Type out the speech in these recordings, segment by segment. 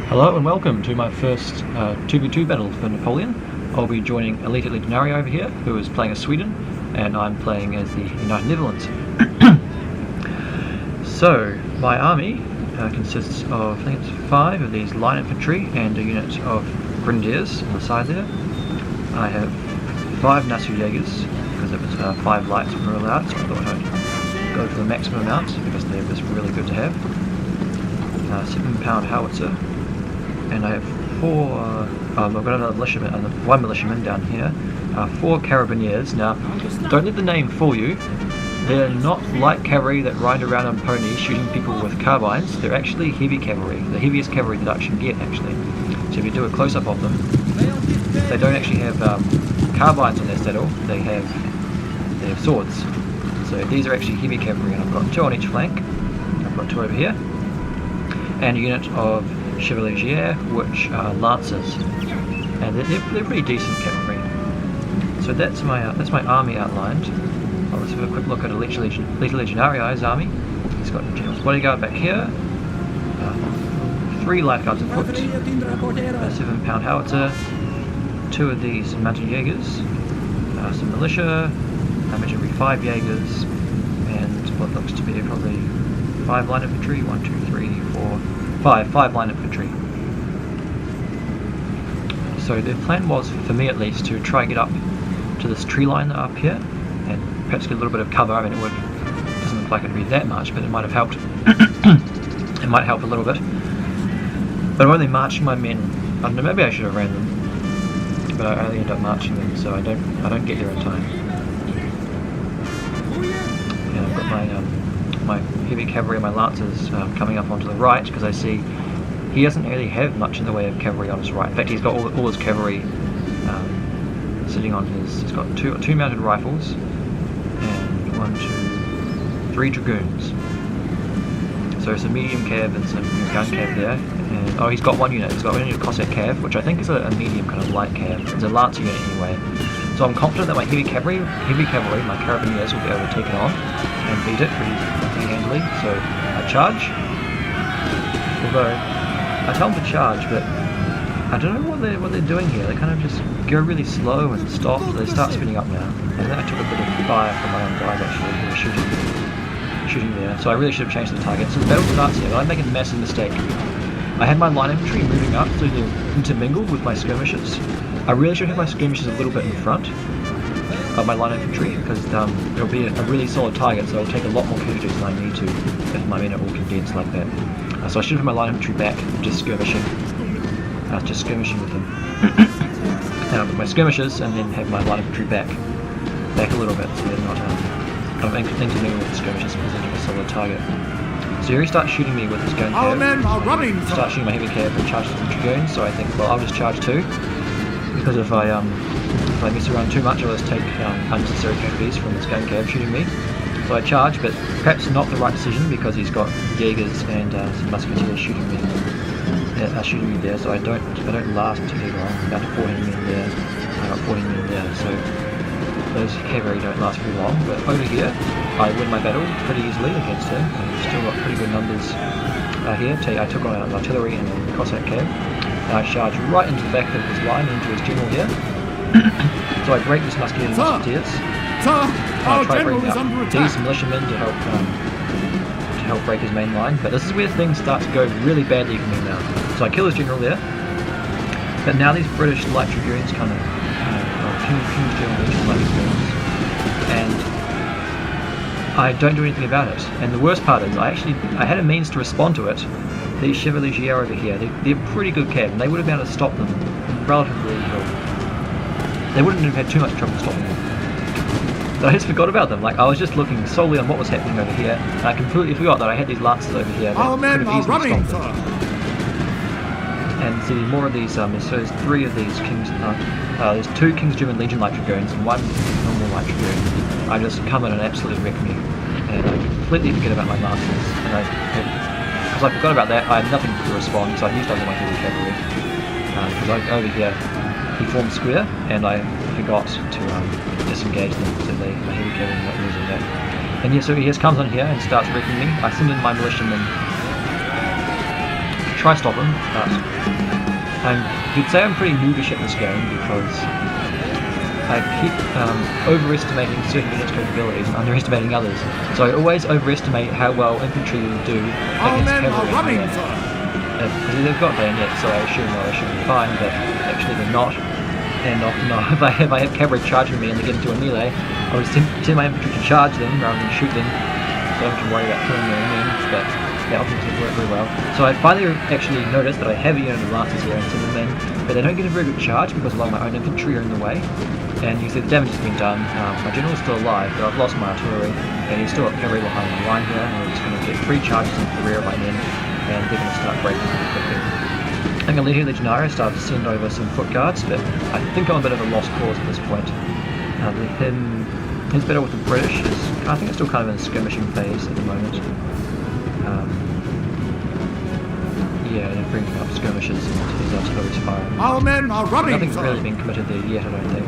Hello and welcome to my first 2v2 battle for Napoleon. I'll be joining Elite Legionary over here, who is playing as Sweden, and I'm playing as the United Netherlands. So, my army consists of, I think it's 5 of these line infantry and a unit of grenadiers on the side there. I have 5 Nassau Jaegers, because it was 5 lights we were allowed, so I thought I'd go for the maximum amount, because they're just really good to have. 7-pound howitzer. And I have 4, I've got another militiaman, 1 militiaman down here, 4 carabiniers. Now, don't let the name fool you. They're not light cavalry that ride around on ponies shooting people with carbines. They're actually heavy cavalry, the heaviest cavalry the Dutch can get actually. So if you do a close-up of them, they don't actually have carbines on their saddle, they have swords. So these are actually heavy cavalry, and I've got 2 on each flank. I've got 2 over here. And a unit of Chevalier, which are lancers, and they're pretty decent cavalry. So that's my army outlined. Let's have a quick look at Elite Legionari's army. He's got General's Bodyguard back here, 3 Lifeguards on foot, a 7-pound howitzer, 2 of these mountain Jaegers, some militia. I mentioned 5 Jaegers, and what looks to be probably 5 line infantry. 1, 2, 3, 4, 5 line infantry. So the plan was, for me at least, to try and get up to this tree line up here and perhaps get a little bit of cover. I mean, doesn't look like it would be that much, but it might have helped. It might help a little bit. But I'm only marching my men. I don't know, maybe I should have ran them, but I only end up marching them, so I don't get there in time. And I've got my heavy cavalry and my lancers coming up onto the right, because I see he doesn't really have much in the way of cavalry on his right. In fact, he's got all his cavalry sitting on his. He's got two mounted rifles and 1, 2, 3 dragoons. So some medium cav and some gun cav there. And he's got 1 unit. He's got 1 unit of Cossack cav, which I think is a medium kind of light cav. It's a lancer unit anyway. So I'm confident that my heavy cavalry, my carabiniers, will be able to take it on and beat it pretty handily. So I charge. Although I tell them to charge, but I don't know what they're doing here. They kind of just go really slow and stop. So they start spinning up now. And then I took a bit of fire from my own guys actually who were shooting there. So I really should have changed the target. So the battle starts here, but I'm making a massive mistake. I had my line infantry moving up so they intermingled with my skirmishers. I really should have my skirmishers a little bit in front of my line infantry, because it'll be a really solid target, so it'll take a lot more casualties than I need to if my men are all condensed like that. So I should have my line infantry back, just skirmishing with them. And I'll put my skirmishers and then have my line infantry back a little bit, so they're not intermingled with the skirmishers, presenting a solid target. So here he starts shooting me with his gun cav. Our men are running! Start shooting my heavy cav and charges some dragoons, so I think, well, I'll just charge too. Because if I mess around too much, I'll just take unnecessary casualties from this gun cav shooting me. So I charge, but perhaps not the right decision, because he's got Jaegers and some musketeers shooting me there. So I don't last particularly long. I'm down to 14 men there. I got 14 men there. So those cavalry don't last very long. But over here, I win my battle pretty easily against him. I've still got pretty good numbers here. I took on an artillery and a Cossack cav. And I charge right into the back of his line, into his general here. So I break this musketeers. Sir, our general is under attack. These militiamen to help break his main line. But this is where things start to go really badly for me now. So I kill his general there. But now these British light dragoons come in. King's German Legion light dragoons. And I don't do anything about it. And the worst part is I had a means to respond to it. These Chevalier over here, they're pretty good cav, and they would have been able to stop them relatively easily. They wouldn't have had too much trouble stopping them. But I just forgot about them. Like, I was just looking solely on what was happening over here, and I completely forgot that I had these lancers over here that Our men could have are easily running, stopped them. sir. And see, more of these, so there's 3 of these there's 2 King's German Legion light dragoons and 1 normal light dragoon. I just come in and absolutely wreck me, and I completely forget about my lancers, and because I forgot about that, I had nothing to respond, so I used over my heavy cavalry. Because over here, he formed square, and I forgot to disengage them, so my heavy cavalry not losing that. And yeah, so he just comes on here and starts wrecking me. I send in my militiamen try stop him, but you'd say I'm pretty noobish at this game because I keep overestimating certain units' capabilities and underestimating others. So I always overestimate how well infantry will do Our against men are cavalry. running, And sir. because they've got bayonets, so I assume they should be fine, but actually they're not. And often if I have cavalry charging me and they get into a melee, I'll just send my infantry to charge them rather than shoot them. So I don't have to worry about killing their men, but that often doesn't work very well. So I finally actually noticed that I have a unit of lancers here and send them in, but they don't get a very good charge because a lot of my own infantry are in the way. And you see the damage has been done. My general's still alive, but I've lost my artillery, and he's still got cavalry behind the line here, and we're just going to get 3 charges into the rear of my men, and they're going to start breaking pretty quickly. I think Legio Legionario started to send over some foot guards, but I think I'm a bit of a lost cause at this point. His battle with the British is, I think it's still kind of in a skirmishing phase at the moment. Yeah, they're bringing up skirmishes and his artillery's firing. Our men are running, Nothing's sir. really been committed there yet, I don't think.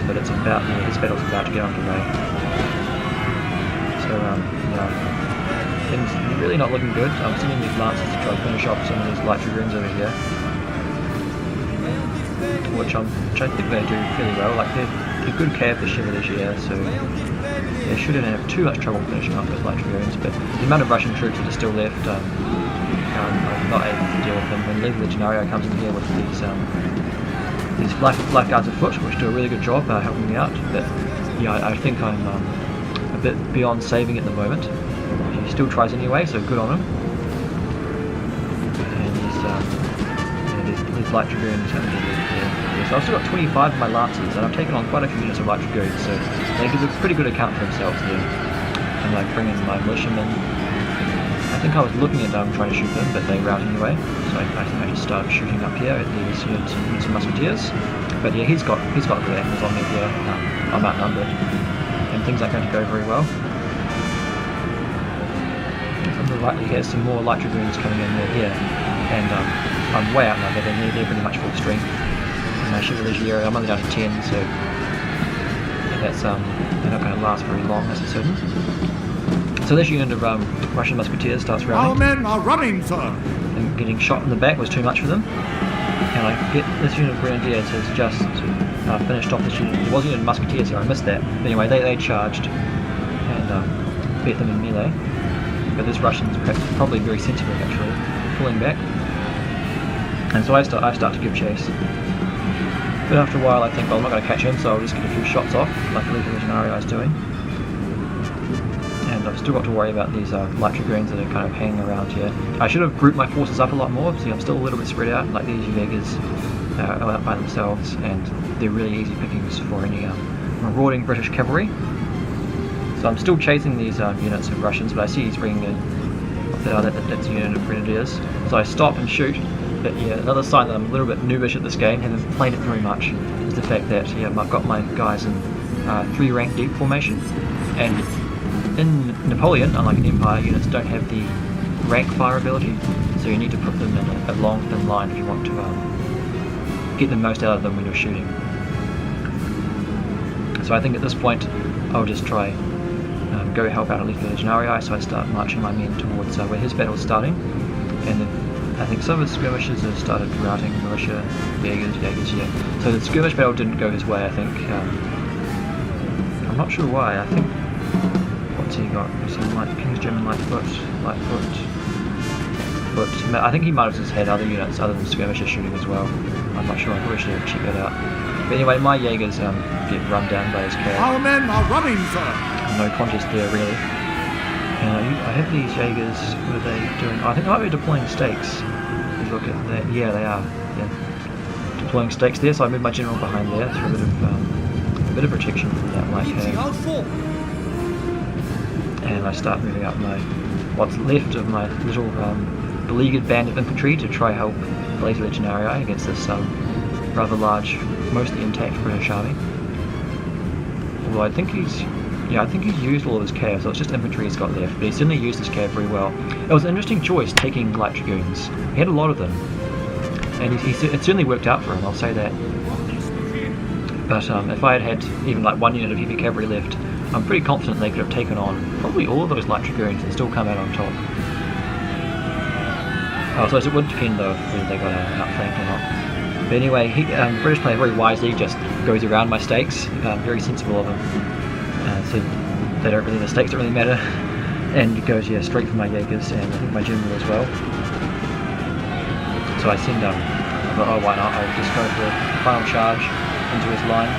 But it's about, his battle's about to get underway. So, things are really not looking good. I'm sending these lancers to try to finish off some of these light dragoons over here. Which I think they do fairly well. Like, they're good care for Chevalier, so they shouldn't have too much trouble finishing off those light dragoons, but the amount of Russian troops that are still left, I'm not able to deal with them. When Legio Legionario comes in here with these life guards afoot, which do a really good job helping me out, but yeah, I think I'm a bit beyond saving at the moment. He still tries anyway, so good on him. And these light dragoons have so I've still got 25 of my lancers, and I've taken on quite a few units of light dragoons, so they give a pretty good account for themselves there. And I bring in my militiamen. I think I was looking at them trying to shoot them, but they rout anyway, so I think I just started shooting up here at these units of musketeers. But yeah, he's got good angles on me here. I'm outnumbered, and things aren't going to go very well. On the right he has some more light dragoons coming in there here, and I'm way outnumbered, and they're pretty much full strength. And my Chevalier, I'm only down to 10, so that's they're not going to last very long, that's a certain. So this unit of Russian musketeers starts routing. Our men are running, sir. And getting shot in the back was too much for them. And I get this unit of grenadiers has just finished off this unit. There was a unit of musketeers here, I missed that. But anyway, they charged and beat them in melee. But this Russian's probably very sensitive actually, pulling back. And so I start to give chase. But after a while I think, well, I'm not going to catch him, so I'll just get a few shots off, like Legio Legionario is doing. And I've still got to worry about these light dragoons that are kind of hanging around here. I should have grouped my forces up a lot more, see I'm still a little bit spread out, like these Jaegers are out by themselves, and they're really easy pickings for any marauding British cavalry. So I'm still chasing these units of Russians, but I see he's bringing in that's a unit of grenadiers. So I stop and shoot. But yeah, another sign that I'm a little bit noobish at this game, haven't played it very much, is the fact that I've got my guys in 3 rank deep formation, and in Napoleon, unlike in Empire, units don't have the rank fire ability, so you need to put them in a long thin line if you want to get the most out of them when you're shooting. So I think at this point I'll just try go help out Legio Legionarii, so I start marching my men towards where his battle's starting, and then I think some of the skirmishes have started routing militia, Jaegers, yeah. So the skirmish battle didn't go his way, I think. I'm not sure why. I think, what's he got? Some King's German Lightfoot. I think he might have just had other units other than skirmisher shooting as well. I'm not sure. I probably should have checked that out. But anyway, my Jaegers get run down by his cav. Our men are running, sir. No contest there, really. And I have these Jaegers, what are they doing? Oh, I think they might be deploying stakes. If you look at that, yeah, they are. Yeah. Deploying stakes there, so I move my general behind there for a bit of protection from that light cav. And I start moving up what's left of my little beleaguered band of infantry to try help Legio Legionarii against this rather large, mostly intact British army. Although I think he's used all of his cav, so it's just infantry he's got left, but he's certainly used his cav very well. It was an interesting choice taking light dragoons. He had a lot of them, and it certainly worked out for him, I'll say that. But if I had had even like one unit of heavy cavalry left, I'm pretty confident they could have taken on probably all of those light dragoons and still come out on top. I suppose it would depend though if whether they got outflanked or not. But anyway, British player very wisely just goes around my stakes, very sensible of him. So the stakes don't really matter, and goes straight for my Jaegers and I think my general as well. So I send I thought, oh why not? I'll just go for the final charge into his line.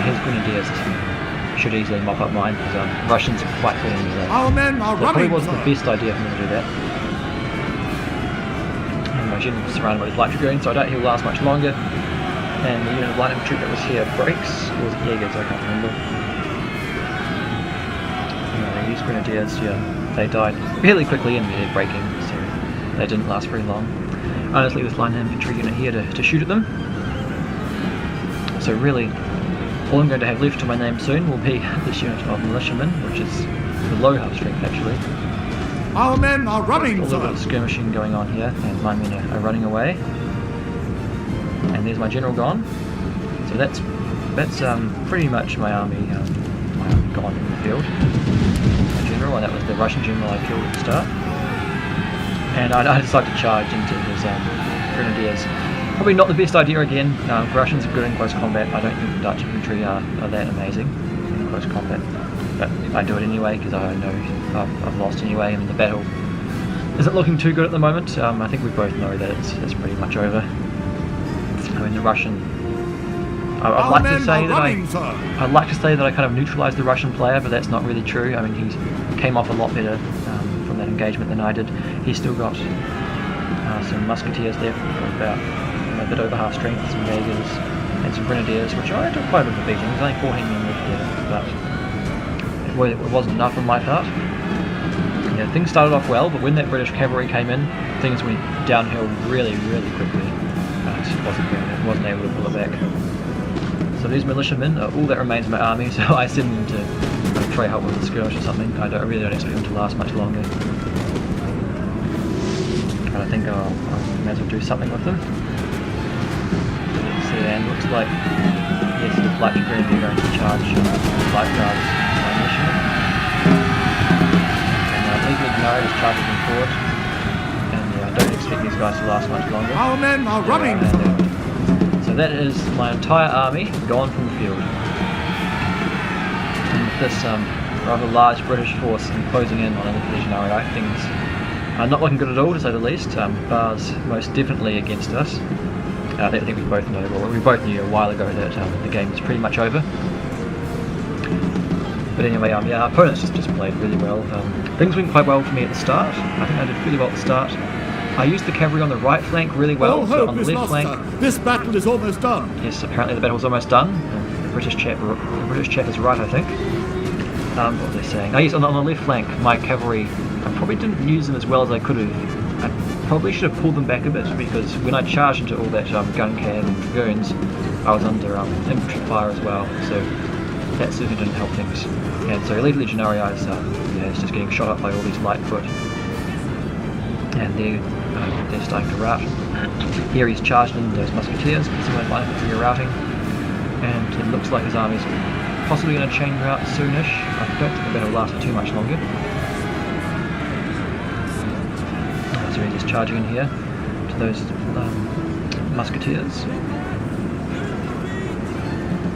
His grenadiers should easily mop up mine because Russians are quite good in these. Our men are That probably running, wasn't sir. the best idea for me to do that. And my general was surrounded by his light dragoons, so I doubt he'll last much longer. And the unit of light infantry that was here breaks, or was it Jaegers, I can't remember. These grenadiers, they died fairly quickly in their breaking, so they didn't last very long. I just leave this line infantry unit here to shoot at them. So really, all I'm going to have left to my name soon will be this unit of militiamen, which is below half strength actually. Our men are A running, little bit sir. of skirmishing going on here, and my men are running away. And there's my general gone. So that's pretty much my army gone in the field. My general, and that was the Russian general I killed at the start. And I decided to charge into his grenadiers. Probably not the best idea again. Russians are good in close combat. I don't think the Dutch infantry are that amazing in close combat. But I do it anyway because I know I've lost anyway, and the battle isn't looking too good at the moment. I think we both know that it's pretty much over. I mean, the Russian. I'd Our like to men say are that running, sir. I'd like to say that I kind of neutralised the Russian player, but that's not really true. I mean, he came off a lot better from that engagement than I did. He's still got some musketeers left, about a bit over half strength, some Jaegers and some grenadiers, which I took quite a bit of a beating. There's only 14 men left there, but it wasn't enough on my part. Things started off well, but when that British cavalry came in, things went downhill really, really quickly. It wasn't able to pull it back. So these militiamen are all that remains of my army, so I send them to try help with the skirmish or something. I really don't expect them to last much longer. But I think I may as well do something with them. See, and looks like the light grenadier going to charge light guards my militiamen. And Legally Ignored is charging them forward. And I don't expect these guys to last much longer. Our men are running, And, sir. so that is my entire army gone from the field. And with this rather large British force closing in on the Legionary, things are not looking good at all, to say the least. Bar's most definitely against us. I think we both know, well, we both knew a while ago that the game is pretty much over. But anyway, our opponents just played really well. Things went quite well for me at the start. I think I did really well at the start. I used the cavalry on the right flank really well, All so hope on the is left lost, flank. sir. This battle is almost done. Yes, apparently the battle's almost done. The British chap is right, I think. What was I saying? Oh yes, on the left flank, my cavalry, I probably didn't use them as well as I could have. I probably should have pulled them back a bit, because when I charged into all that gun cab and dragoons, I was under infantry fire as well, so that certainly didn't help things. And so Elite Legionary is just getting shot up by all these light foot, and they're starting to rout. Here he's charged in those musketeers, because my light infantry are routing, and it looks like his army's possibly going to chain rout soonish. I don't think the battle will last for too much longer. So he's just charging in here to those musketeers.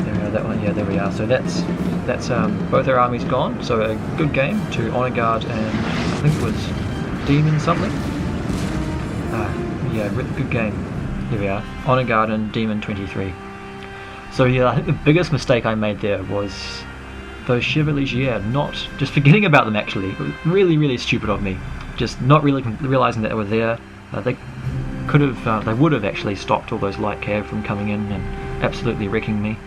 There we are, that one. Yeah, there we are. So that's both our armies gone. So a good game to Honour Guard and I think it was Demon something. Yeah, good game. Here we are, Honour Guard and Demon 23. So yeah, I think the biggest mistake I made there was those Chevaliers, not just forgetting about them actually. It was really, really stupid of me. Just not really realising that they were there. They would have actually stopped all those light cav from coming in and absolutely wrecking me.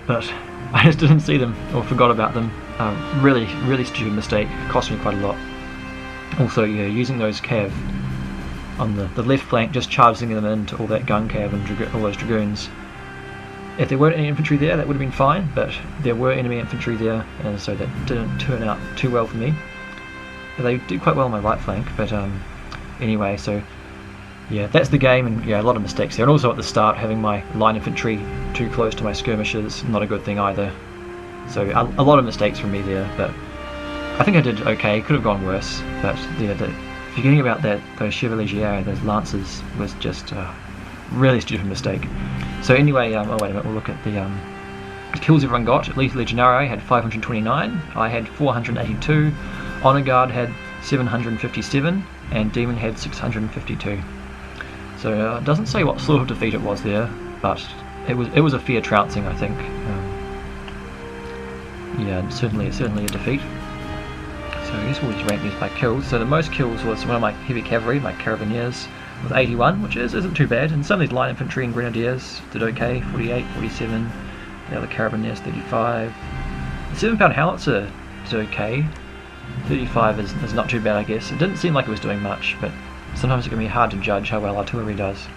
But I just didn't see them or forgot about them. Really, really stupid mistake. Cost me quite a lot. Also, yeah, using those cav on the left flank, just charging them into all that gun cav and all those dragoons. If there weren't any infantry there, that would have been fine, but there were enemy infantry there, and so that didn't turn out too well for me. They did quite well on my right flank, but anyway, so yeah, that's the game, and yeah, a lot of mistakes there. And also at the start, having my line infantry too close to my skirmishers, not a good thing either. So a lot of mistakes from me there, but I think I did okay. Could have gone worse, but yeah, forgetting about those Chevalier, those Lancers, was just a really stupid mistake. So anyway, oh wait a minute, we'll look at the kills everyone got. Lethal Legionary had 529, I had 482, Honor Guard had 757, and Demon had 652. So it doesn't say what sort of defeat it was there, but it was a fair trouncing, I think. Yeah, certainly a defeat. So I guess we'll just rank these by kills. So the most kills was one of my heavy cavalry, my Carabineers, with 81, which isn't too bad. And some of these light infantry and grenadiers did okay, 48, 47. The other Carabineers, 35. The 7-pound howitzer did okay. 35 is not too bad, I guess. It didn't seem like it was doing much, but sometimes it can be hard to judge how well artillery does.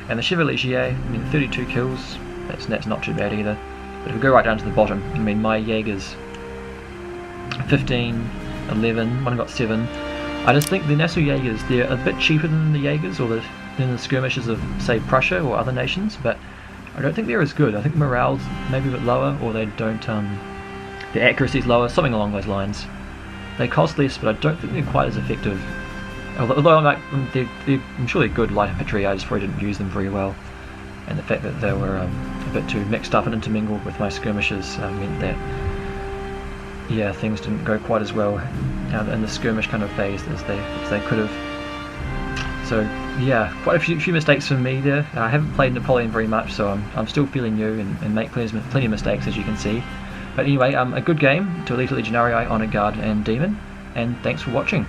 And the Chevalier, I mean, 32 kills, that's not too bad either. But if we go right down to the bottom, I mean, my Jaegers, 15, 11, one got 7. I just think the Nassau Jaegers, they're a bit cheaper than the Jaegers or than the skirmishers of, say, Prussia or other nations, but I don't think they're as good. I think morale's maybe a bit lower, or they don't, their accuracy's lower, something along those lines. They cost less, but I don't think they're quite as effective. Although I'm sure they're good light infantry, I just probably didn't use them very well. And the fact that they were a bit too mixed up and intermingled with my skirmishers meant that, yeah, things didn't go quite as well in the skirmish kind of phase as they could have. So yeah, quite a few mistakes from me there. I haven't played Napoleon very much, so I'm still feeling new and make plenty of mistakes, as you can see. But anyway, a good game to Elite Legionary, Honor Guard and Demon, and thanks for watching.